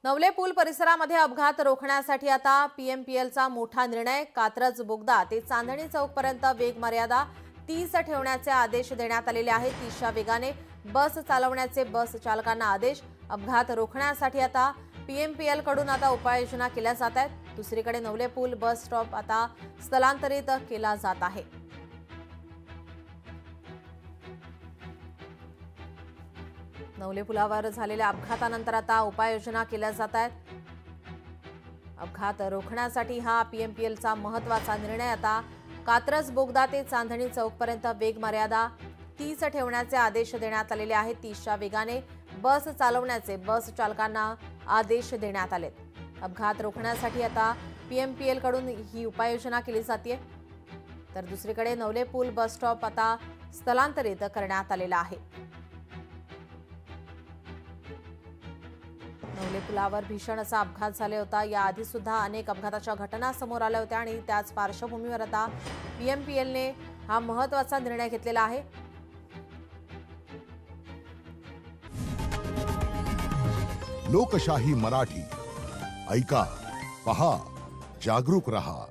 नवले पूल परिसरामध्ये अपघात रोखण्यासाठी आता पीएमपीएलचा मोठा निर्णय। कात्रज बोगदा ते चांदणी चौकपर्यंत वेग मर्यादा 30 ठेवण्याचे आदेश देण्यात आलेले आहेत। 30च्या वेगाने बस चालवण्याचे बस चालकांना आदेश। अपघात रोखण्यासाठी आता पीएमपीएल कडून आता उपाययोजना केल्या जात आहेत। दुसरीकडे नवले पूल बस स्टॉप आता स्थलांतरित केला जात आहे। नवले पुलावर झालेल्या अपघातानंतर आता उपाययोजना केल्या जात आहेत। अपघात रोखण्यासाठी हा पीएमपीएलचा महत्त्वाचा निर्णय। आता कात्रज बोगदा ते चांदणी चौकपर्यंत वेग मर्यादा 30 ठेवण्याचे आदेश देण्यात आलेले आहेत। 30च्या वेगाने बस चालवण्याचे बस चालकांना आदेश देण्यात आलेत। अपघात रोखण्यासाठी आता पीएमपीएल कडून ही उपाययोजना केली जाते। तर दुसरीकडे नवले पूल बस स्टॉप आता स्थलांतरित करण्यात आलेला आहे। नवले पुलावर भीषण असा अपघात झाला होता। याआधी सुद्धा अनेक अपघाताच्या घटना समोर आल्या होत्या आणि त्याच पार्श्वभूमीवर आता पीएमपीएलने हा महत्त्वाचा निर्णय घेतलेला आहे। लोकशाही मराठी ऐका, पहा, जागरूक रहा।